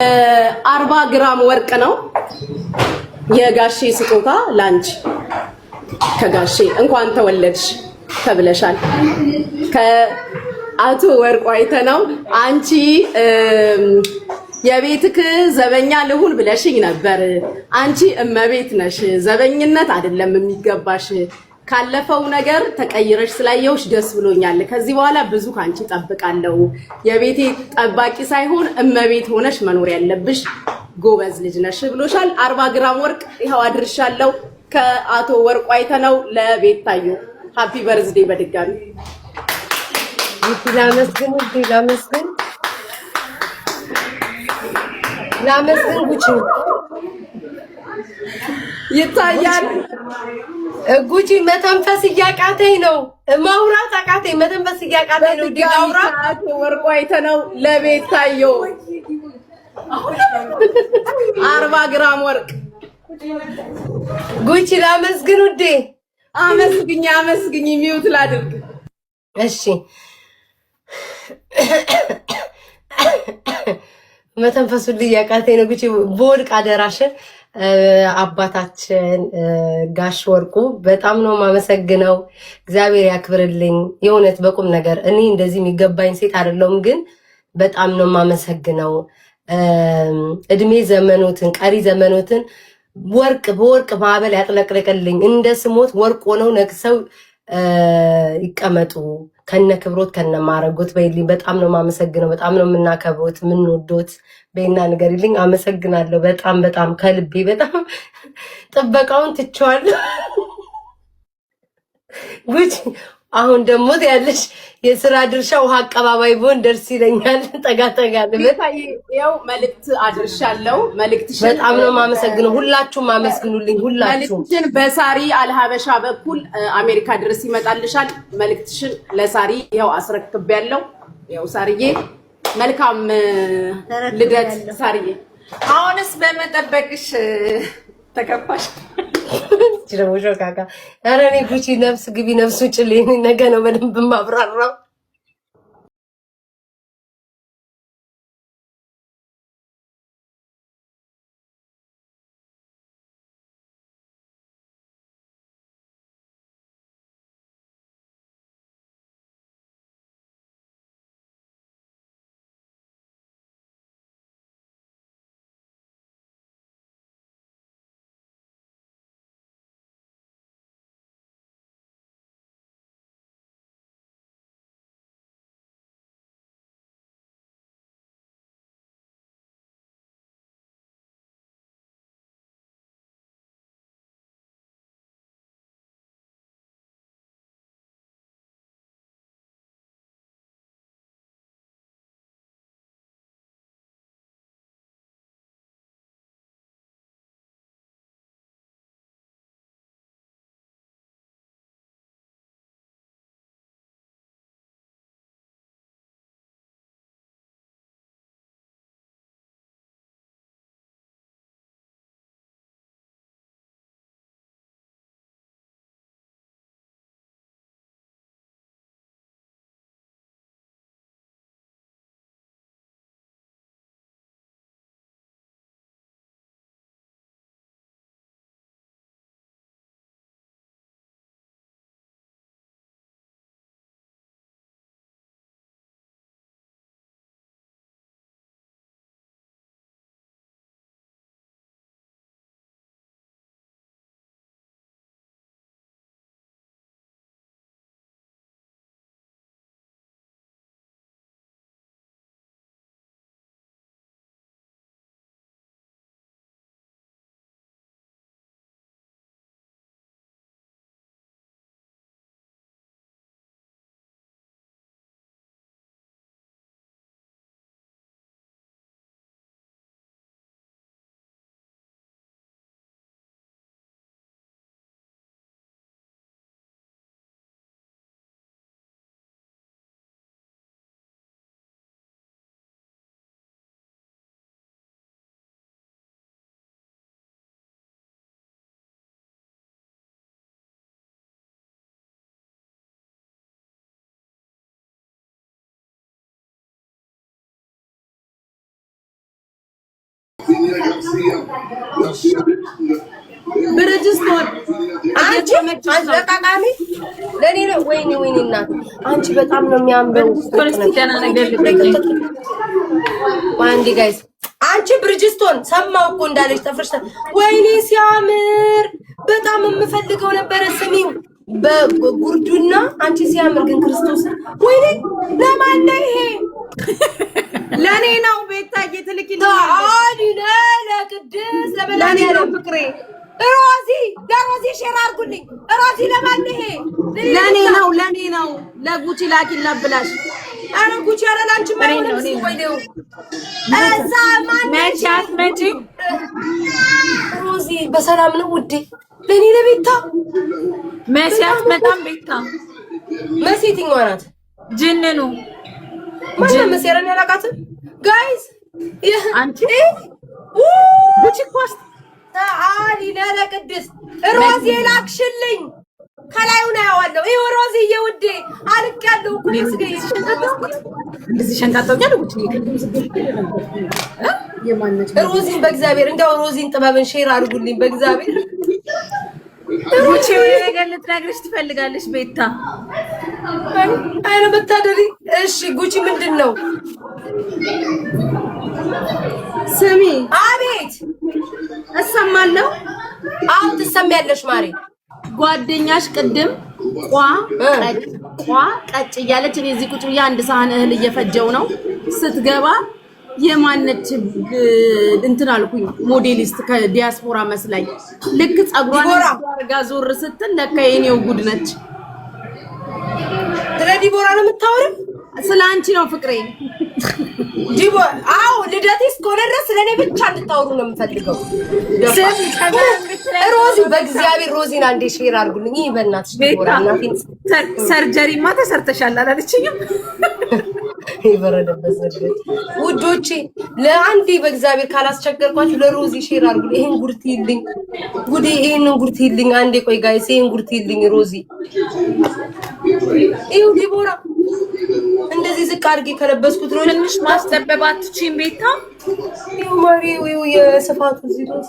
40 ግራም ወርቅ ነው የጋሼ ስጦታ ላንቺ። ከጋሼ እንኳን ተወለድሽ ተብለሻል። ከአቶ ወርቁ አይተነው አንቺ የቤትክ ዘበኛ ልሁን ብለሽኝ ነበር። አንቺ እመቤት ነሽ፣ ዘበኝነት አይደለም የሚገባሽ። ካለፈው ነገር ተቀይረሽ ስላየውሽ ደስ ብሎኛል። ከዚህ በኋላ ብዙ ካንቺ ጠብቃለሁ። የቤቴ ጠባቂ ሳይሆን እመቤት ሆነሽ መኖር ያለብሽ ጎበዝ ልጅ ነሽ ብሎሻል። 40 ግራም ወርቅ ይኸው አድርሻለሁ። ከአቶ ወርቁ አይተነው ለቤታዮ ሃፒ በርዝዴ በድጋሚ ላመስግን ጉቺ ይታያል። ጉቺ መተንፈስ እያቃተኝ ነው፣ ማውራት አቃተኝ፣ መተንፈስ እያቃተኝ ነው። ዲጋውራ ወርቁ አይተነው ለቤታዮ 40 ግራም ወርቅ ጉቺ ላመስግን ውዴ። አመስግኝ ሚውት ላድርግ። እሺ መተንፈሱ እያቃተኝ ነው። ጉቺ በወድቅ አደራሽን አባታችን ጋሽ ወርቁ በጣም ነው የማመሰግነው። እግዚአብሔር ያክብርልኝ። የእውነት በቁም ነገር እኔ እንደዚህ የሚገባኝ ሴት አይደለሁም፣ ግን በጣም ነው የማመሰግነው። እድሜ ዘመኖትን ቀሪ ዘመኖትን ወርቅ በወርቅ ማዕበል ያጥለቅልቅልኝ። እንደ ስሞት ወርቅ ሆነው ነግሰው ይቀመጡ ከነ ክብሮት ከነ ማረጎት በይልኝ። በጣም ነው የማመሰግነው። በጣም ነው የምናከብሮት የምንወዶት በይና ንገሪልኝ። አመሰግናለሁ በጣም ከልቤ። በጣም ጥበቃውን ትቼዋለሁ። ጉቺ አሁን ደግሞ ያለሽ የስራ ድርሻ ውሃ አቀባባይ ብሆን ደርስ ይለኛል። ጠጋ ያው መልእክት አድርሻለሁ። መልእክትሽን በጣም ነው የማመሰግነው። ሁላችሁም አመስግኑልኝ። ሁላችሁም መልእክትሽን በሳሪ አልሀበሻ በኩል አሜሪካ ድረስ ይመጣልሻል። መልእክትሽን ለሳሪ ያው አስረክቤያለሁ። ያው ሳሪዬ መልካም ልደት ሳሪዬ። አሁንስ በመጠበቅሽ ተከፋሽ? ጅረውጆ ካካ ኧረ እኔ ጉቺ ነፍስ ግቢ ነፍሱ ጭልኝ። ነገ ነው በደንብ ማብራራው። ብርጅስቶን አንቺ ለቃቃሚ ለኔ ነው። ወይኔ እናት አንቺ በጣም ነው የሚያምረው። አንዴ ጋይስ አንቺ ብርጅስቶን ሰማው እኮ እንዳለች ተፈርሽ። ወይኔ ሲያምር በጣም የምፈልገው ነበረ። ስሚው በጉርዱና አንቺ ሲያምር ግን ክርስቶስ ወይኔ ለማን ነው ይሄ? ለኔ ነው ቤታዬ ትልኪልኝ አዲ ለቅድስ ለበላኔ ነው ፍቅሬ ለሮዚ ሼር አድርጉልኝ። ሮዚ ለማን ይሄ? ለኔ ነው ለጉቺ ላኪላ ብላሽ። አረ ጉቺ አረ ላንቺ ማይሆንም ሲቆይው እዛ ማን መጪ ሮዚ በሰላም ነው ውዴ? ለኔ ለቤታ መሲያት በጣም ቤታ መሲትኛዋ ናት ጅንኑ ማን መሲያረን ያላቃተም ጋይስ አንቺ ጉቺ ፖስት ታአሊ ለቅድስ ሮዚ ላክሽልኝ ከላዩ ነው ያዋለው። ይሄ ሮዚ የውዴ አልቅ ያለው እኮ ስገይ እንደዚህ ሸንቃጣው ያለው ጉቺ ሮዚ በእግዚአብሔር እንደው ሮዚን ጥበብን ሼር አድርጉልኝ በእግዚአብሔር። ጉቺ ወይ ነገር ልትነግርሽ ትፈልጋለሽ ቤታ? አይነ በታደሪ እሺ ጉቺ ምንድነው? ስሚ አቤት እሰማለሁ። አው ትሰሚያለሽ ማሪ ጓደኛሽ ቅድም ቋ ቀጭ እያለች እኔ እዚህ ቁጭ ብዬ አንድ ሳህን እህል እየፈጀው ነው ስትገባ የማነች እንትን አልኩኝ ሞዴሊስት ከዲያስፖራ መስላኝ ልክ ጸጉሯን አርጋ ዞር ስትል ለካ የኔው ጉድ ነች። ስለ ዲቦራ ነው የምታወሪው? ስለ አንቺ ነው ፍቅሬ። ዲቦራ አው ልደቴ እስከሆነ ድረስ ስለኔ ብቻ እንድታወሩ ነው የምፈልገው። ሮዚ በእግዚአብሔር ሮዚን አንዴ ሼር አድርጉልኝ። ይሄ በእናትሽ ዲቦራ እናቴን ሰርጀሪማ ተሰርተሻል አላለችኝም? ይበረደበት ዘግት ውዶቼ ለአንዴ በእግዚአብሔር ካላስቸገርኳችሁ ለሮዚ ሼር አድርጉልኝ። ይሄን ጉርቲልኝ ጉዴ ይሄንን ጉርቲልኝ አንዴ ቆይ ጋይስ ይሄን ጉርቲልኝ ሮዚ ይው ዲቦራ እንደዚህ ዝቅ አድርጌ ከለበስኩት ነው ትንሽ ማስጠበባት ቺን ቤታ ይው ማሪው ይው የስፋቱ እዚህ ነው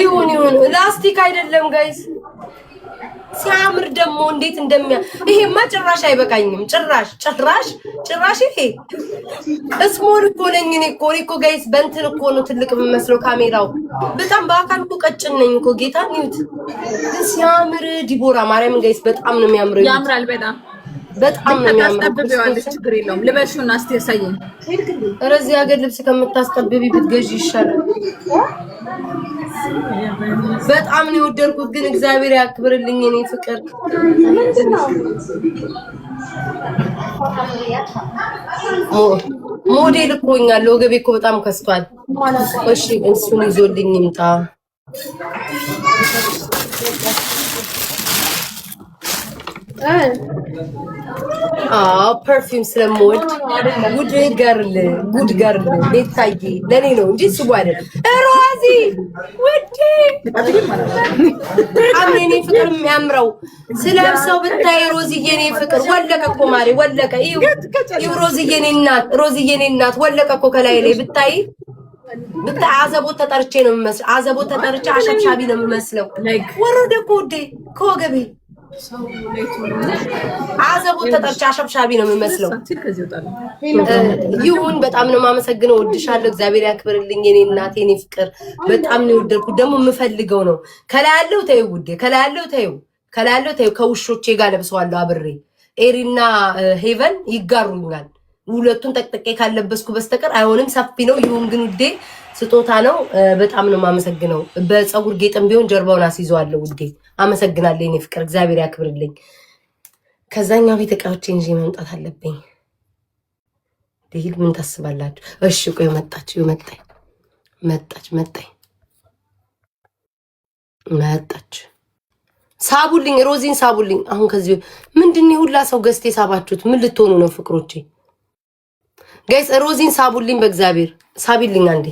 ይሁን ላስቲክ አይደለም ጋይስ ሲያምር ደግሞ እንዴት እንደሚያ ይሄማ ጭራሽ አይበቃኝም። ጭራሽ ይሄ ስሞል እኮ ነኝ እኔ እኮ ጋይስ በእንትን እኮ ነው ትልቅ የምመስለው ካሜራው በጣም በአካል እኮ ቀጭን ነኝ እኮ ጌታ ኒውት ሲያምር ዲቦራ ማርያምን ጋይስ በጣም ነው የሚያምረው። ያምራል በጣም ነው የሚያምረው። ታስጠብቢዋለሽ ችግር የለውም ልበሹና እስቲ ያሳየኝ። ኧረ እዚህ ሀገር ልብስ ከምታስጠብቢ ብትገዢ ይሻላል። በጣም ነው የወደድኩት ግን እግዚአብሔር ያክብርልኝ እኔ ፍቅር ሞዴል እኮ ሆኛለሁ። ወገቤ እኮ በጣም ከስቷል። እሺ እሱን ይዞልኝ ይምጣ። ፐርፊውም ስለምወድ ጉድ ገርል ቤታዬ ለኔ ነው እንጂ እሱ አይደለም። ሮዚ ውዴ አምኔ ፍቅር የሚያምረው ስለብሰው ብታይ ሮዚዬ የኔ ፍቅር ወለቀ እኮ ማሬ ወለቀ። ይው ሮዚዬ የኔ እናት ወለቀ እኮ ከላይ ላይ ብታይ አዘቦት ተጠርቼ ነው የምመስለው። አዘቦት ተጠርቼ አሸብሻቢ ነው የምመስለው። ወረደ እኮ ውዴ ከወገቤ አዘቦት ተጠርቼ አሸብሻቢ ነው የምመስለው። ይሁን በጣም ነው የማመሰግነው። ወድሻለሁ። እግዚአብሔር ያክብርልኝ የኔ እናት የኔ ፍቅር በጣም ነው የወደድኩት። ደግሞ የምፈልገው ነው ከላይ ያለው ተይው ውዴ ከላይ ያለው ተይው ከውሾቼ ጋር ለብሰዋለሁ አብሬ ኤሪና ሄቨን ይጋሩኛል። ሁለቱን ጠቅጥቄ ካለበስኩ በስተቀር አይሆንም። ሰፊ ነው ይሁን ግን ውዴ ስጦታ ነው። በጣም ነው የማመሰግነው። በፀጉር ጌጥም ቢሆን ጀርባውን አስይዘዋለሁ ውዴ። አመሰግናለሁ የኔ ፍቅር እግዚአብሔር ያክብርልኝ። ከዛኛው ቤት እቃዎችን ይዤ መምጣት አለብኝ። ዲል ምን ታስባላችሁ? እሺ ቆይ መጣች ሳቡልኝ ሮዚን ሳቡልኝ። አሁን ከዚህ ምንድነው ሁላ ሰው ገዝቴ ሳባችሁት ምን ልትሆኑ ነው ፍቅሮቼ? ጋይስ ሮዚን ሳቡልኝ በእግዚአብሔር ሳቢልኝ አንዴ።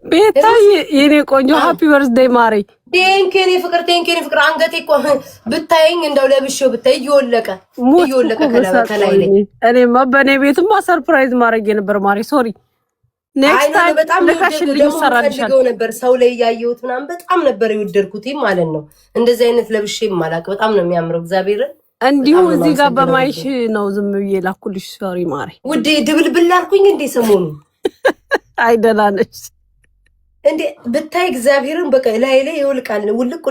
ቤታዬ የኔ ቆንጆ ሃፒ በርዝዴይ ማሪ። ቴንኬኔ ፍቅር አንገቴ እኮ ብታይኝ እንደው ለብሼው ብታይ እየወለቀ ከላይ ላይ እኔማ በኔ ቤትማ ሰርፕራይዝ ማድረግ የነበር ማሪ ሶሪ ኔክስት ታይም በጣም ለካሽልኝ ሰራልሻል ነበር ሰው ላይ ያየሁት ምናምን በጣም ነበር የወደድኩት ማለት ነው። እንደዚህ አይነት ለብሼ ማላቅ በጣም ነው የሚያምረው እግዚአብሔርን እንዲሁ እዚህ ጋር በማይሽ ነው ዝም ብዬ ላኩልሽ። ሶሪ ማሪ ውዴ ድብልብል አልኩኝ እንዴ ሰሞኑ አይደላነሽ እንዴ ብታይ እግዚአብሔርን በቃ ላይ ይወልቃል ውልቅ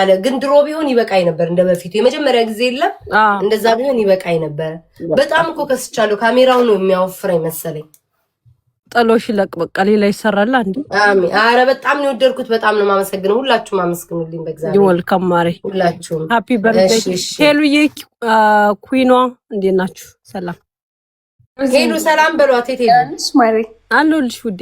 አለ። ግን ድሮ ቢሆን ይበቃኝ ነበር እንደበፊቱ የመጀመሪያ ጊዜ የለም እንደዛ ቢሆን ይበቃኝ ነበር። በጣም እኮ ከስቻለሁ። ካሜራው ነው የሚያወፍረኝ መሰለኝ። ጠሎሽ ለቅ በቃ ሌላ ይሰራል አንዴ። አሜን። አረ በጣም ነው የወደድኩት። በጣም ነው ማመሰግነው። ሁላችሁም አመስግኑልኝ በእግዚአብሔር። ወልካም ማሪ ሁላችሁም ሃፒ በርዝዴይ። ሄሉዬ ኩዊኗ እንዴት ናችሁ? ሰላም ሄሉ ሰላም በሏት። ሄሉስ ማሪ አለሁልሽ ውዴ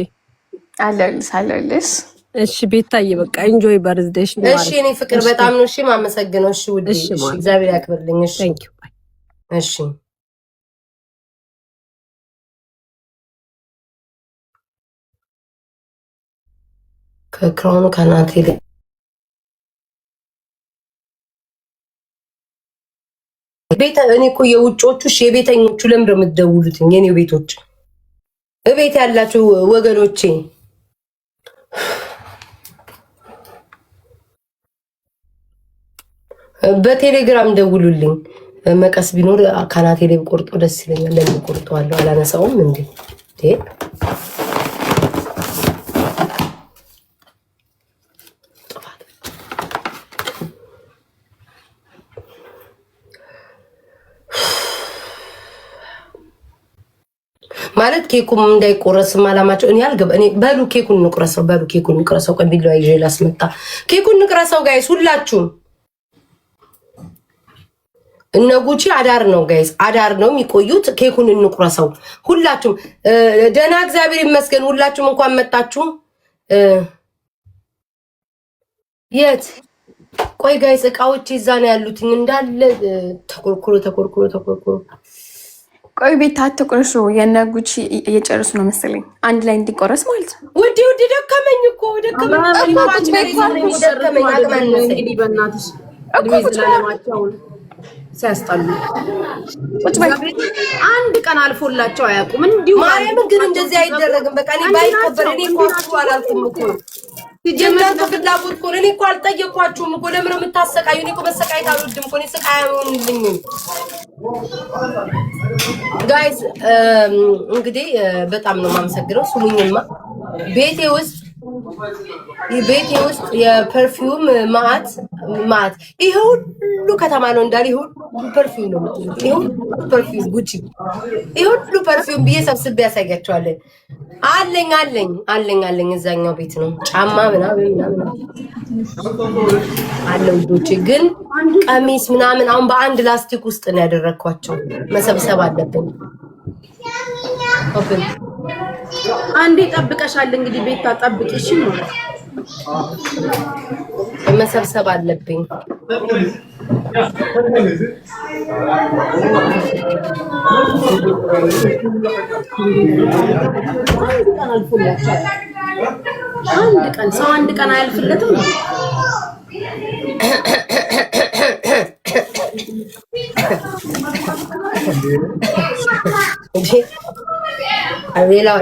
አለሁልሽ። እሺ ቤታዬ በቃ ኢንጆይ በርዝዴይሽ ማሪ። እሺ እኔ ፍቅር በጣም ነው እሺ ማመሰግነው። እሺ ውዴ እሺ እግዚአብሔር ያክብርልኝ። እሺ ቴንክ ዩ እሺ ከክራውኑ ከናቴ ቤት እኔ እኮ የውጮቹ የቤተኞቹ ለምንድን ነው የምትደውሉት? የኔ ቤቶች እቤት ያላችሁ ወገኖቼ በቴሌግራም ደውሉልኝ። መቀስ ቢኖር ካናቴ ላይ ቆርጦ ደስ ይለኛል። ለምን ቆርጠዋለሁ? አላነሳውም እንዴ ማለት ኬኩም እንዳይቆረስም አላማቸው እኔ አልገባ እኔ በሉ ኬኩን እንቁረሰው ቆይ ቢለው አይዤ ላስመጣ። ኬኩን እንቁረሰው ጋይስ ሁላችሁም። እነ ጉቺ አዳር ነው ጋይስ አዳር ነው የሚቆዩት። ኬኩን እንቁረሰው ሁላችሁም። ደህና እግዚአብሔር ይመስገን። ሁላችሁም እንኳን መጣችሁ። የት ቆይ ጋይስ እቃዎች እዛ ነው ያሉት እንዳለ ተኮርኩሮ ቆይ ቤት አትቆርሱ። የነ ጉቺ እየጨረሱ ነው መሰለኝ አንድ ላይ እንዲቆረስ ማለት ነው። ውዴ ደከመኝ እኮ ደከመኝ። እንግዲህ በእናትሽ እድሜ ስለለማቸው ሲያስጠሉ አንድ ቀን አልፎላቸው አያውቁም። እንዲሁ ማርያምን ግን እንደዚህ አይደረግም። በቃ እኔ ባይከበር እኔ እኮ አላልኩም እኮ ሲጀምር ከፍላጎት እኮ እኔ እኮ አልጠየኳችሁም እኮ። ለምን ነው የምታሰቃዩ? እኔ እኮ መሰቃየት አልወድም እኮ። እኔ ስቃይ አይሆንልኝም ጋይስ። እንግዲህ በጣም ነው የማመሰግነው። ስሙኝማ ቤቴ ውስጥ የፐርፊውም ማአት ይሄ ሁሉ ከተማ ነው እንዳለ ይሄ ሁሉ ፐርፊውም ነው የምትሉት። ይሄ ሁሉ ፐርፊውም ጉቺ ይሄ ሁሉ ፐርፊውም ብዬ ሰብስቤ ያሳያቸዋለሁ። አለኝ እዛኛው ቤት ነው ጫማ ምናምን አለ ውዶቼ። ግን ቀሚስ ምናምን አሁን በአንድ ላስቲክ ውስጥ ነው ያደረኳቸው። መሰብሰብ አለብኝ። ኦፕን አንዴ ጠብቀሻል እንግዲህ ቤታ ጠብቂ እሺ ነው መሰብሰብ አለብኝ። አንድ ቀን አያልፍለትም።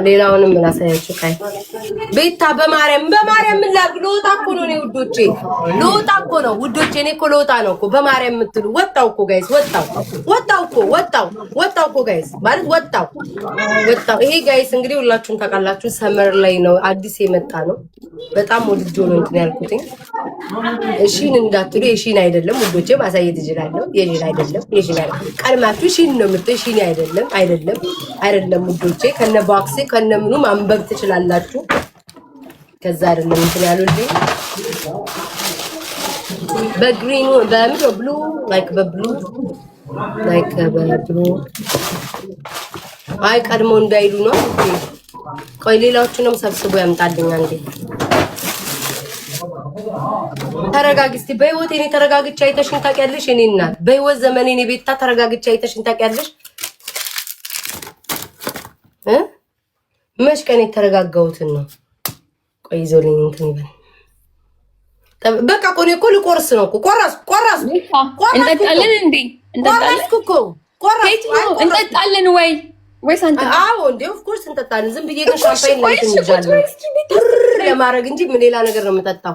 ሌላውንም ላሳያችሁ። ቃይ ቤታ በማርያም ምን ላድርግ? ልወጣ እኮ ነው እኔ ውዶቼ፣ ልወጣ እኮ ነው ውዶቼ። እኔ እኮ ልወጣ ነው እኮ በማርያም የምትሉ ወጣው እኮ ጋይስ፣ ወጣው እኮ ጋይስ፣ ማለት ወጣው። ይሄ ጋይስ እንግዲህ ሁላችሁም ታውቃላችሁ ሰመር ላይ ነው አዲስ የመጣ ነው። በጣም ወድጆ ነው እንትን ያልኩትኝ። እሺን እንዳትሉ የሺን አይደለም ውዶቼ፣ ማሳየት እችላለሁ። የሺን አይደለም ቀድማችሁ ሺን ነው የምትይ። ሺን አይደለም ውዶቼ፣ ከነ ቦክስ ከነ ምኑ ማንበብ ትችላላችሁ። ከዛ አይደለም እንትን ያሉልኝ በግሪኑ በብሉ በብሉ አይ ቀድሞ እንዳይሉ ነው። ቆይ ሌላዎቹንም ሰብስቦ ያምጣልኝ አንዴ። ተረጋጊ እስቲ። በህይወት እኔ ተረጋግቼ አይተሽኝ ታውቂያለሽ? እኔ እናት በህይወት ዘመኔ እኔ ቤታ ተረጋግቼ አይተሽኝ ታውቂያለሽ? መች ቀን የተረጋጋሁትን ነው። ቆይ ይዞልኝ እንትን ይበል። በቃ እኮ እኔ እኮ ልቆርስ ነው እኮ። ቆረስኩ። እንጠጣለን እንዴ? ቆረስኩ እኮ እንጠጣለን ወይ? ወይስ አንተ? አዎ እንዴ ኦፍ ኮርስ እንጠጣለን። ዝም ብዬ ግን ሻምፓኝ ላይ እንይዛለን ለማድረግ እንጂ ምን ሌላ ነገር ነው የምጠጣው።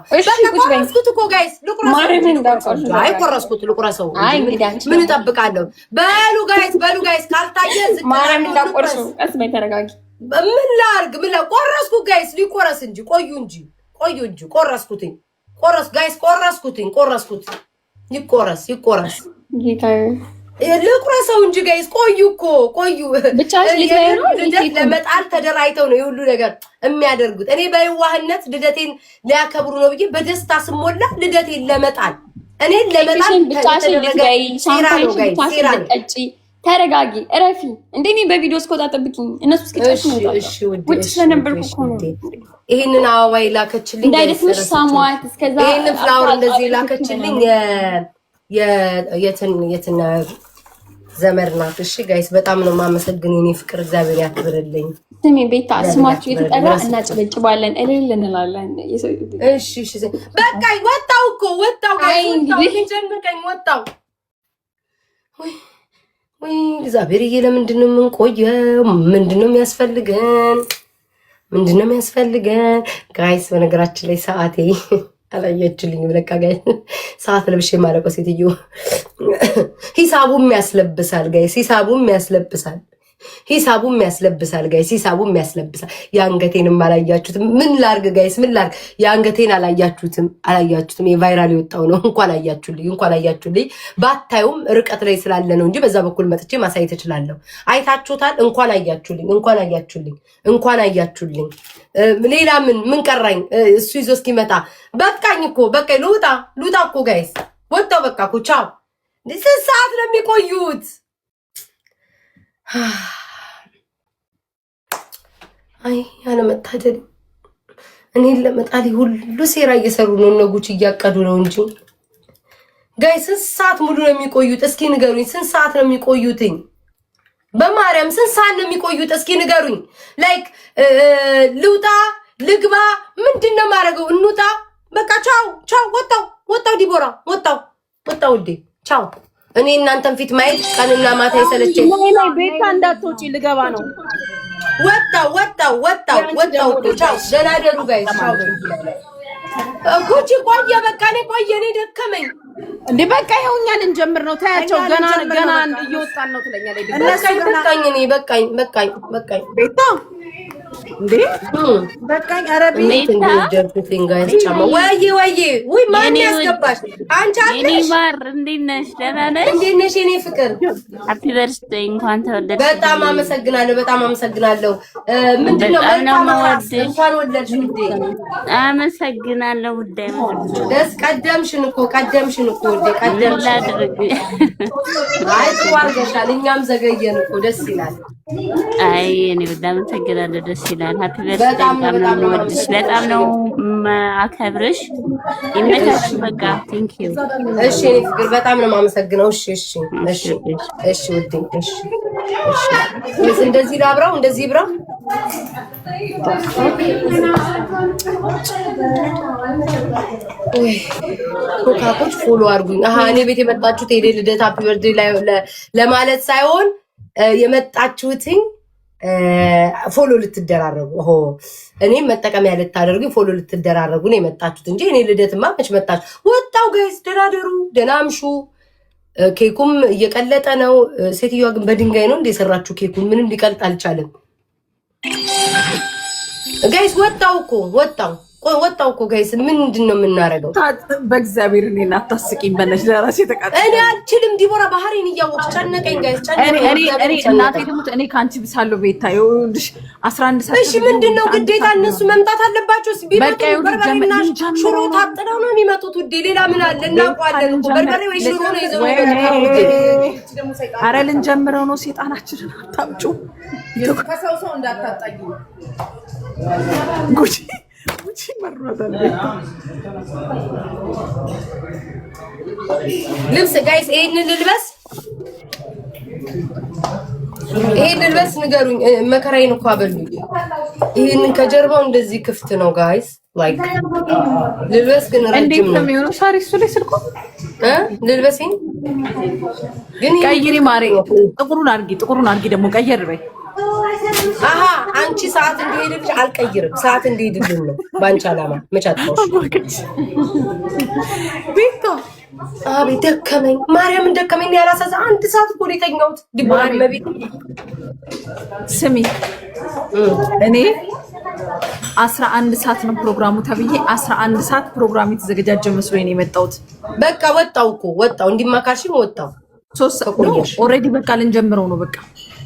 ቆረስኩት እኮ ጋይስ ልቁረሰው። አይ ቆረስኩት ልቁረሰው። ምን እጠብቃለሁ? በሉ ጋይስ ካልታየ ማርያም እንዳቆርሱ ቀስ በይ ተረጋጊ። ምን ላድርግ? ምን ቆረስኩ ጋይስ ሊቆረስ እንጂ ቆዩ እንጂ ቆረስኩትኝ። ቆረስኩት ይቆረስ ጌታዬ ልቁረሰው እንጂ ጋይስ ቆዩ ብቻ ልደት ለመጣል ተደራይተው ነው የሁሉ ነገር የሚያደርጉት። እኔ በየዋህነት ልደቴን ሊያከብሩ ነው ብዬ በደስታ ስሞላ ልደቴን ለመጣል ተረጋጊ እረፊ። እንደኔ በቪዲዮ እስከወጣ ጠብቂኝ። እነሱ እስከጨርሱ ነው ውጭ ስለነበርኩ እኮ ነው። ይሄንን አበባ ላከችልኝ እንዳይደስምሽ ሳሟት እስከዛ ይሄንን ፍላወር እንደዚህ ላከችልኝ የትን ዘመድ ናት። እሺ ጋይስ በጣም ነው የማመሰግን የኔ ፍቅር እግዚአብሔር ያክብርልኝ። ስሚ ቤታ ስማችሁ የተጠራ እናጨበጭባለን እልል እንላለን። እሺ በቃኝ ወጣው ጋይስ ወጣው ወይ እግዚአብሔርዬ ለምንድን ነው የምንቆየው? ምንድን ነው የሚያስፈልገን ጋይስ? በነገራችን ላይ ሰዓቴ አላያችሁልኝ ብለካ ጋይስ ሰዓት ለብሼ ማለቀው ሴትዮ ሂሳቡም ያስለብሳል ጋይስ ሂሳቡም ያስለብሳል ጋይስ የአንገቴንም አላያችሁትም። ምን ላርግ ጋይስ የአንገቴን አላያችሁትም። የቫይራል የወጣው ነው። እንኳን አያችሁልኝ ባታዩም ርቀት ላይ ስላለ ነው እንጂ በዛ በኩል መጥቼ ማሳየት እችላለሁ። አይታችሁታል። እንኳን አያችሁልኝ። ሌላ ምን ቀራኝ? እሱ ይዞ እስኪመጣ በቃኝ ልውጣ እኮ ጋይስ ወጣው በቃ እኮ ቻው። ስንት ሰዓት ነው የሚቆዩት? አይ ያለመታደል እኔን ለመጣል ሁሉ ሴራ እየሰሩ ነው። ነጉች እያቀዱ ነው እንጂ ጋይስ ስንት ሰዓት ሙሉ ነው የሚቆዩት? እስኪ ንገሩኝ። ስንት ሰዓት ነው የሚቆዩትኝ? በማርያም ስንት ሰዓት ነው የሚቆዩት? እስኪ ንገሩኝ። ላይክ ልውጣ ልግባ ምንድን ነው የማደርገው? እንውጣ በቃ ቻው። ወጣው ዲቦራ ወጣው ውዴ ቻው። እኔ እናንተን ፊት ማየት ቀንና ማታ ይሰለቸኝ። ቤታ እንዳትወጪ ልገባ ነው። ወጣው ቻው። ደህና ደሩ ጋይስ ቻው። ጉቺ ቆየ እኔ ደከመኝ እንዴ በቃ ይኸው እኛ ልንጀምር ነው። ታያቸው ገና እየወጣን ነው ትለኛለች። በቃኝ ቤታ እንዴ በቃኝ። አረብ እንደጀርኩኝ ጋይስ ቻማ ወይ ማን ያስገባሽ? አንቺ አለሽ እኔ ማር እንዴት ነሽ? ደህና ነሽ? እንዴት ነሽ የኔ ፍቅር? ሃፒ በርዝዴይ እንኳን ተወለድሽ። በጣም አመሰግናለሁ። ምንድነው እንኳን ወለድሽ ውዴ። አመሰግናለሁ ውዴ። ደስ ቀደምሽን እኮ ውዴ ላድርግ። አይ ተዋርገሻል። እኛም ዘገየን እኮ ደስ ይላል። አይ እኔ በጣም አመሰግናለሁ። ደስ ይላል። ሃፒ በርዝዴይ። በጣም ነው የምወድሽ፣ በጣም ነው አከብርሽ። ይመታሽ በቃ ቴንክ ዩ። እሺ እኔ ፍቅር በጣም ነው የማመሰግነው። እሺ ውዴ እሺ። እንደዚህ ላብራው እንደዚህ ብራው ኮካኮች ፎሎ አድርጉኝ። እኔ ቤት የመጣችሁት የኔ ልደት ሃፒ በርዝዴይ ለማለት ሳይሆን የመጣችሁትኝ ፎሎ ልትደራረጉ እኔም መጠቀሚያ ልታደርጉ ፎሎ ልትደራረጉ ነው የመጣችሁት እንጂ እኔ ልደትማ መች መጣችሁ? ወጣው ጋይስ ደናደሩ ደናምሹ። ኬኩም እየቀለጠ ነው። ሴትዮዋ ግን በድንጋይ ነው እንደ የሰራችሁ ኬኩን ምንም ሊቀልጥ አልቻለም። ጋይስ ወጣው እኮ ጋይስ ምንድን ነው የምናረገው? በእግዚአብሔር እኔን አታስቂኝ በነሽ ለራሴ ተቃጠለ። እኔ አልችልም ዲቦራ ባህሪን እያወቅሽ ጨነቀኝ ጋይስ እኔ እናቴ ትሙት እኔ ካንቺ ብሳለሁ ቤታ ይኸውልሽ 11 ሰዓት። እሺ ምንድነው ግዴታ እነሱ መምጣት አለባቸው? ቢመጡ በርበሬና ሽሮ ታጥነው ነው የሚመጡት ውዴ። ሌላ ምን አለ? እናውቃለን እኮ በርበሬ ወይ ሽሮ ነው ይዘው የሚመጡት። ኧረ ልንጀምረው ነው። ሴጣናችንን አታምጩ። ከሰው እንዳታጣቂ ጉቺ ልብስ ጋይስ ይሄንን ልልበስ ንገሩኝ። መከራዬን እኮ አበሉኝ። ይሄንን ከጀርባው እንደዚህ ክፍት ነው ጋይስ። ላይክ ልልበስ ግን ረጅም ነው የሚሆነው። ሳሪ እሱ ላይ ስልኩ ልልበስኝ ግን ቀይሪ ማሬ። ጥቁሩን አድርጊ ደግሞ ቀየር በይ። አሃ አንቺ ሰዓት እንዲሄድልሽ አልቀይርም። ሰዓት እንዲሄድልን ነው ባንቺ አላማ መቻጣውሽ ቤታ አቤት ደከመኝ፣ ማርያምን ደከመኝ። ያላሳዛ አንድ ሰዓት እኮ ነው የተኛሁት። ዲቦራ መቤት ስሚ እኔ 11 ሰዓት ነው ፕሮግራሙ ተብዬ 11 ሰዓት ፕሮግራም የተዘጋጀ መስሎኝ ነው የመጣሁት። በቃ ወጣው እንዲማካርሽም ወጣው 3 ሰዓት ኦሬዲ በቃ ልንጀምረው ነው። በቃ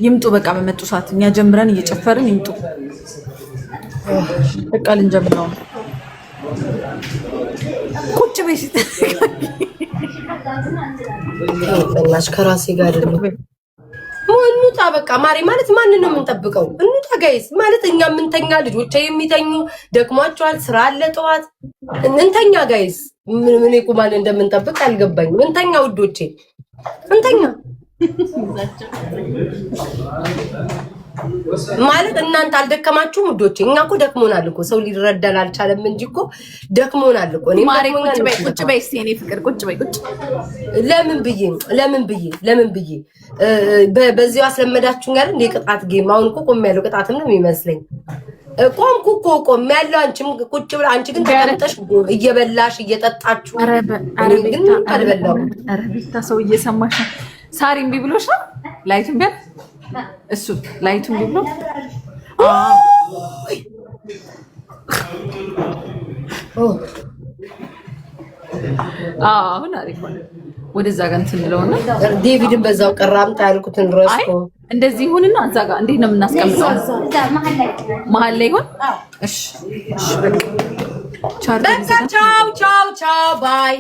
ይምጡ፣ በቃ በመጡ ሰዓት እኛ ጀምረን እየጨፈርን ይምጡ። በቃ ልንጀምረው ነው። ቁጭ በይ እናሽ ከራሴ ጋር አይደለም እንውጣ። በቃ ማሪ ማለት ማንን ነው የምንጠብቀው? እንውጣ ጋይስ ማለት እኛ የምንተኛ ልጆች የሚተኙ ደክሟቸዋል፣ ስራ አለ ጠዋት እንተኛ ጋይስ። ምን ይቁማል እንደምንጠብቅ አልገባኝም። እንተኛ ውዶቼ እንተኛ ማለት እናንተ አልደከማችሁም ውዶቼ? እኛ እኮ ደክሞናል እኮ ሰው ሊረዳን አልቻለም እንጂ እኮ ደክሞናል እኮ። እኔ ማሪ ቁጭ በይ እስኪ የኔ ፍቅር ቁጭ በይ። ቁጭ ለምን ብዬ በዚያው አስለመዳችሁኝ አይደል እንደ ቅጣት ጌም። አሁን እኮ ቆሜያለሁ። ቅጣትም ነው የሚመስለኝ። ቆምኩ እኮ ቆሜያለሁ። አንቺም ቁጭ ብላ፣ አንቺ ግን ተቀምጠሽ እየበላሽ እየጠጣችሁ። ኧረ ቤታ ሰው እየሰማሽ ነው። ሳሪ እምቢ ብሎሽ ነው ላይቱን ቢያል እሱ ላይቱን ቢብሎ አሁን አሪፍ ሆነ። ወደዛ ጋር እንትን እንለውና ዴቪድን በዛው ቀራምጣ ያልኩትን ረስቶ እንደዚህ ይሁንና እዛ ጋር እንዴት ነው የምናስቀምጠው? መሀል ላይ ይሁን። እሺ ቻው ባይ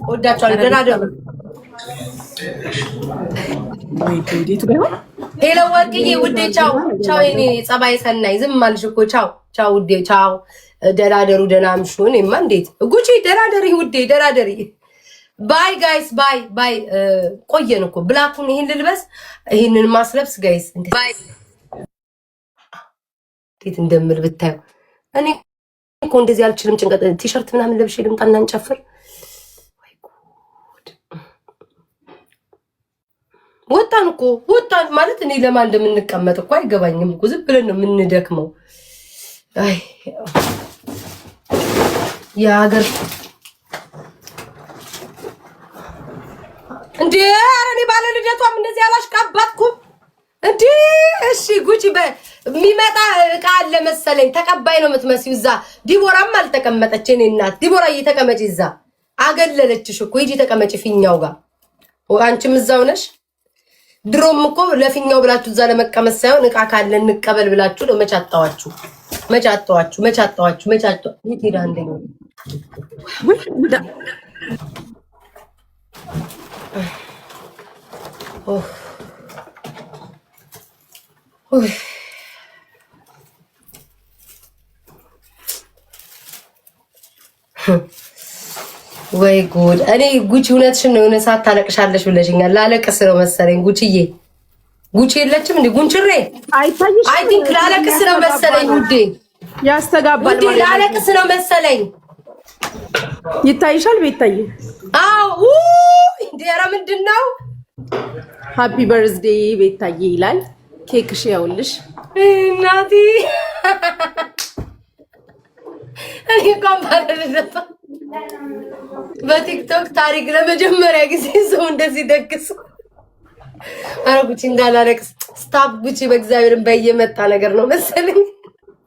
ወዳቻለሁ። ደህና ደሩ። ሄሎ ወርቅዬ ውዴ ቻው። የኔ ጸባይ ሰናይ ዝም አልሽ እኮ ቻው ውዴ ቻው። ደህና ደሩ፣ ደህና አምሹ። እኔማ እንዴት ጉቺ ደህና ደሪ ውዴ፣ ደህና ደሪ። ባይ ጋይስ ባይ። ቆየን እኮ ብላኩን ይሄን ልልበስ፣ ይሄንን ማስለብስ ጋይስ። እንዴት እንደምል ብታዩ። እኔ እኮ እንደዚህ አልችልም። ጭንቀት ቲሸርት ምናምን ለብሼ ልምጣና እንጨፍር። ወጣን ማለት እኔ ለማን እንደምንቀመጥ እኮ አይገባኝም እኮ። ዝም ብለን ነው የምንደክመው። አይ የሀገር እንዴ! ኧረ እኔ ባለ ልደቷም እንደዚህ አላሽቃባትኩም እንዴ! እሺ ጉቺ የሚመጣ እቃ አለ መሰለኝ። ተቀባይ ነው የምትመስዪው። እዛ ዲቦራም አልተቀመጠች። እኔ እናት ዲቦራ እየተቀመጪ እዛ አገለለችሽ እኮ። ሂጂ ተቀመጪ ፊኛው ጋር። አንቺም እዛው ነሽ። ድሮም እኮ ለፊኛው ብላችሁ እዛ ለመቀመጥ ሳይሆን እቃ ካለ እንቀበል ብላችሁ ነው። መቻጣዋችሁ የት ሄዳ እንደኛ ወይ ጉድ! እኔ ጉቺ እውነትሽን ነው። የሆነ ሰዓት ታለቅሻለሽ ብለሽኛል። ላለቅስ ነው መሰለኝ። ጉቺዬ ጉቺ የለችም እንዴ? ጉንችሬ አይ ቲንክ ላለቅስ ነው መሰለኝ። ውዴ ያስተጋባል ውዴ፣ ላለቅስ ነው መሰለኝ። ይታይሻል ቤታዬ? አዎ እንዴ! ኧረ ምንድን ነው? ሃፒ በርዝዴይ ቤታዬ ይላል። ኬክሽ ያውልሽ እናቴ። እኔ ኮምፓረደታ በቲክቶክ ታሪክ ለመጀመሪያ ጊዜ ሰው እንደዚህ ደግስ። ኧረ ጉቺ እንዳላለቅስ ስታፕ ጉቺ። በእግዚአብሔርን በየመጣ ነገር ነው መሰለኝ።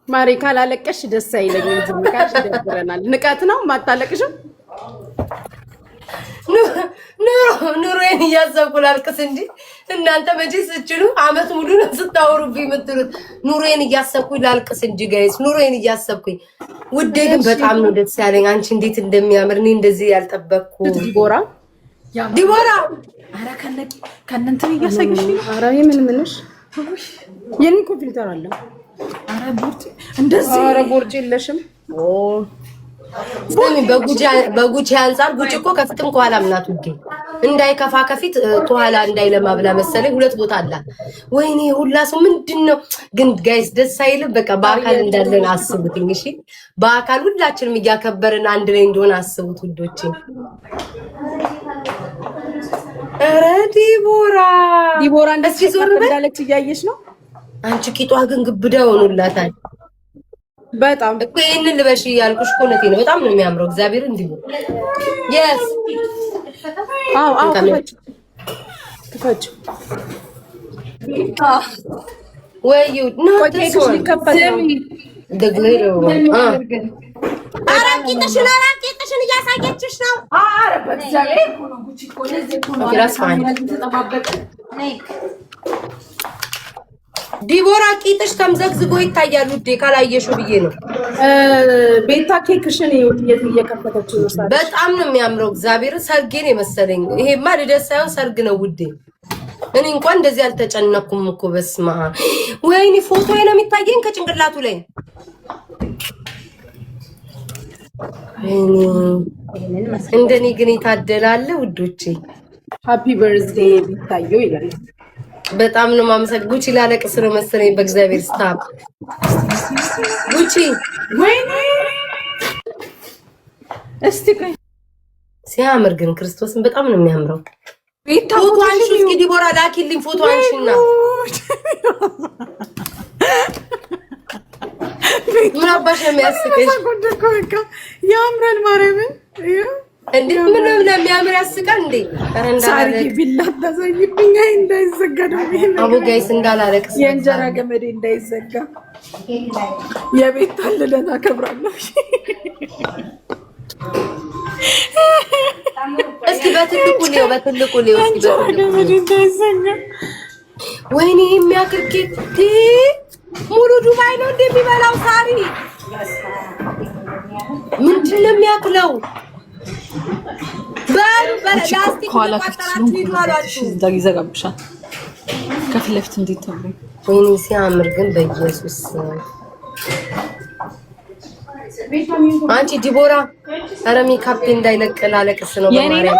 ማሬ ካላለቀሽ ደስ አይለኝም። ዝምካሽ ይደብረናል። ንቀት ነው ማታለቅሽም። ኑሮዬን እያሰብኩ ላልቅስ እንጂ እናንተ መቼ ስችሉ አመት ሙሉ ነው ስታወሩብኝ የምትሉት። ኑሮዬን እያሰብኩኝ ላልቅስ እንጂ ጋይስ፣ ኑሮዬን እያሰብኩኝ። ውዴ ግን በጣም ነው ደስ ያለኝ። አንቺ እንዴት እንደሚያምር እኔ እንደዚህ ያልጠበቅኩ። ዲቦራ ኧረ ከእናንተ እያሳየሽ ነው። ኧረ ምንሽ የኔ እኮ ፊልተር አለ። ኧረ ቦርጭ እንደዚህ። ኧረ ቦርጭ የለሽም። በጉቺ አንፃር ጉቺ እኮ ከፊትም ከኋላም ናት ውዴ። እንዳይከፋ ከፊት ከኋላ እንዳይለማ ብላ መሰለኝ ሁለት ቦታ አላት። ወይኔ ሁላ ሰው ምንድን ነው ግን ጋይስ ደስ አይልም? በቃ በአካል እንዳለን አስቡትኝ። እሺ በአካል ሁላችንም እያከበርን አንድ ላይ እንደሆነ አስቡት ውዶቼ። ኧረ ዲቦራ እንደዚህ ዞር እንዳለች እያየሽ ነው። አንቺ ቂጧ ግን ግብዳ ሆኖላታል በጣም እኮ ይሄንን ልበሽ ያልኩሽ እኮ እውነቴ ነው። በጣም ነው የሚያምረው እግዚአብሔር እንዲሁ yes አው ተፈጭ ወይዩ ነው ተሰው ደግነው አራቂትሽን እያሳየችሽ ነው። አረ በእግዚአብሔር ነው ጉቺ እኮ ለዚህ እኮ ነው ተጠባበቀ ዲቦራ ቂጥሽ ተምዘግዝጎ ይታያል ውዴ ካላየሽው ብዬ ነው። ቤታ ኬክሽን እየከፈተችው ነው። በጣም ነው የሚያምረው እግዚአብሔር ሰርጌን የመሰለኝ። ይሄማ ልደት ሳይሆን ሰርግ ነው ውዴ። እኔ እንኳን እንደዚህ አልተጨነኩም እኮ በስማ ወይኔ ፎቶ ነው የሚታየኝ ከጭንቅላቱ ላይ እንደኔ ግን ይታደላል ውዶቼ። ሃፒ በርዝዴይ ቢታየው ይላል። በጣም ነው ማመሰግ ጉቺ ላለቅስ ነው መሰለኝ በእግዚአብሔር ስታብ ጉቺ ወይኔ እስቲ ቆይ ሲያምር ግን ክርስቶስን በጣም ነው የሚያምረው። ፎቶ አንሺ እስኪ ዲቦራ ላኪልኝ ፎቶ አንሺና ምን አባሽ የሚያስቀሽ ያምራል ማርያምን እንዴ ምን ለሚያምር ያስቃል እንዴ ሳሪ ቢላታ ዘይብኛ እንዳይዘጋ ነው አቡ ጋይስ እንዳላለቅስ የእንጀራ ገመዴ እንዳይዘጋ የቤት ታልለና ከብራለሁ። እስኪ በትልቁ ሊዮ የእንጀራ ገመዴ እንዳይዘጋ ወይኔ የሚያክል ኬክ ሙሉ ዱባይ ነው እንደሚበላው ሳሪ ምንድን ነው የሚያክለው? ከኋላ ክፍት ስለሆንኩ ይዘጋብሻል። ከፊት ለፊት እንዴት ተብሎ ወይኔ ሲያምር ግን በኢየሱስ አንቺ ዲቦራ ኧረ ሜካፕ እንዳይለቅ ላለቅስ ነው በማርያም